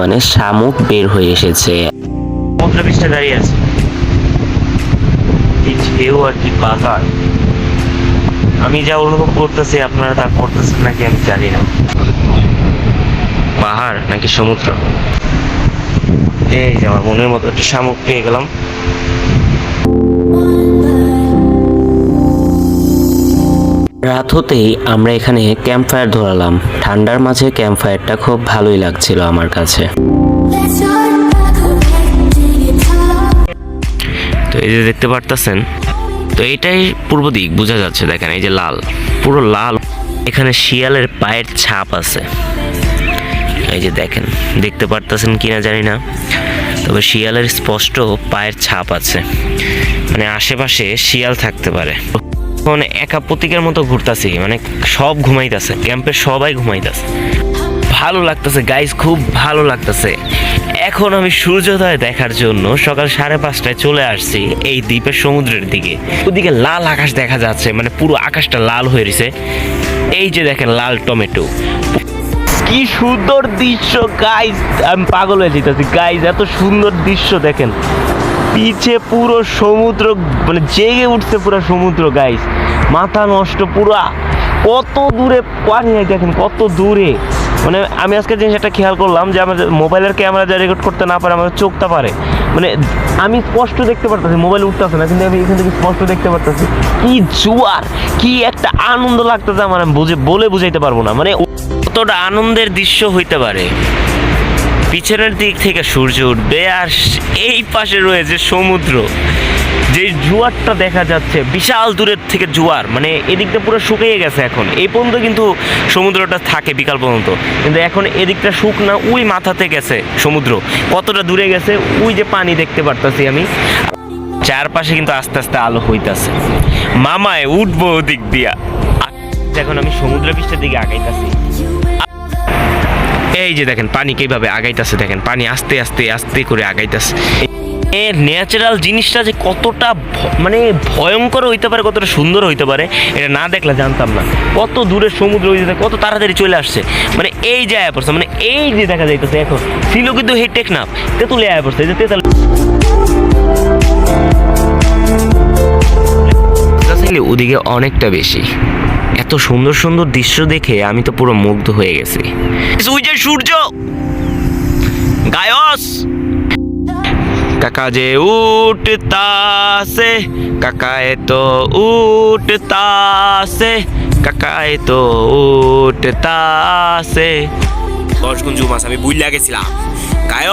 মানে শামুক বের হয়ে এসেছে। সমুদ্র পৃষ্ঠে দাঁড়িয়ে আছে, কি ঢেউ আর কি বাতাস। আমি যা অনুভব করতেছি আপনারা তা করতেছেন নাকি আমি জানি না। পাহাড় নাকি সমুদ্র, এই যে আমার মনের মতো একটা শামুক পেয়ে গেলাম। রাত হতেই আমরা এখানে ক্যাম্প ফায়ার ধরালাম। ঠান্ডার মাঝে ক্যাম্প ফায়ারটা খুব ভালোই লাগছিল আমার কাছে। তো এই যে দেখতে পারতেছেন, তো এটাই পূর্ব দিক বোঝা যাচ্ছে, দেখেন এই যে লাল, পুরো লাল। এখানে শিয়ালের পায়ের ছাপ আছে, এই যে দেখেন, দেখতে পারতেছেন কিনা জানি না, তবে শিয়ালের স্পষ্ট পায়ের ছাপ আছে, মানে আশেপাশে শিয়াল থাকতে পারে। এখন একা প্রতীকের মতো ঘুরতাছি, মানে সব ঘুমাইতেছে, ক্যাম্পের সবাই ঘুমাইতেছে। ভালো লাগতেছে গাইজ, খুব ভালো লাগতেছে। এখন আমি সূর্যোদয় দেখার জন্য সকাল 5:30টায় চলে আসছি এই দ্বীপের সমুদ্রের দিকে। ওদিকে লাল আকাশ দেখা যাচ্ছে, মানে পুরো আকাশটা লাল হয়ে রয়েছে। এই যে দেখেন লাল টমেটো, কি সুন্দর দৃশ্য গাইজ, আমি পাগল হয়ে যেতেছি গাইজ, এত সুন্দর দৃশ্য দেখেন। পিছে পুরো সমুদ্র, মানে জেগে উঠছে পুরো সমুদ্র গাইজ, মাথা নষ্ট পুরা। কত দূরে পানি, দেখেন কত দূরে। মানে আমি আজকে জিনিস একটা খেয়াল করলাম যে আমাদের মোবাইলের ক্যামেরা যা রেকর্ড করতে না পারে, আমাদের চোখটা পারে। মানে আমি স্পষ্ট দেখতে পারতেছি, মোবাইল উঠতেছে না, কিন্তু আমি এখান থেকে স্পষ্ট দেখতে পারতেছি। কি জোয়ার, কি একটা আনন্দ লাগতেছে আমার, আমি বলে বুঝাইতে পারবো না। মানে কতটা আনন্দের দৃশ্য হইতে পারে। পিছনের দিক থেকে সূর্য উঠবে আর এই পাশে রয়েছে সমুদ্র, যে জোয়ারটা দেখা যাচ্ছে বিশাল দূরের থেকে জোয়ার, মানে এদিকটা পুরো শুকিয়ে গেছে এখন। এই পর্যন্ত কিন্তু সমুদ্রটা থাকে বিকাল পর্যন্ত, কিন্তু এখন এদিকটা শুকনা, ওই মাথাতে গেছে সমুদ্র, কতটা দূরে গেছে ওই যে পানি দেখতে পারতাছি আমি। চারপাশে কিন্তু আস্তে আস্তে আলো হইতাছে, মামায় উঠবো ওদিক দিয়া। এখন আমি সমুদ্র পৃষ্ঠের দিকে আগাইতাছি। এই যে দেখেন পানি কিভাবে আগাইতেছে, দেখেন পানি আস্তে আস্তে আস্তে করে আগাইতেছে। এর ন্যাচারাল জিনিসটা যে কতটা মানে ভয়ঙ্কর হইতে পারে, কতটা সুন্দর হইতে পারে, এটা না দেখলে জানতাম না। কত দূরে সমুদ্র হইতে কত তাড়াতাড়ি চলে আসছে, মানে এই যে আয়া পড়ছে, মানে এই যে দেখা যাইতেছে এখন ছিল কিন্তু হে টেকনাফ, তেঁতুলে আয়া পড়ছে, এই যে তেঁতুল ওদিকে অনেকটা বেশি। এত সুন্দর সুন্দর দৃশ্য দেখে আমি তো পুরো মুগ্ধ হয়ে গেছি। ওই যে সূর্য গায়স, কাকা যে উঠতাছে, কাকায় তো উঠতাছে, কাকায় তো উঠতাছে। 10 গুণ জুমাস আমি বুইলা গেছিলাম গায়স।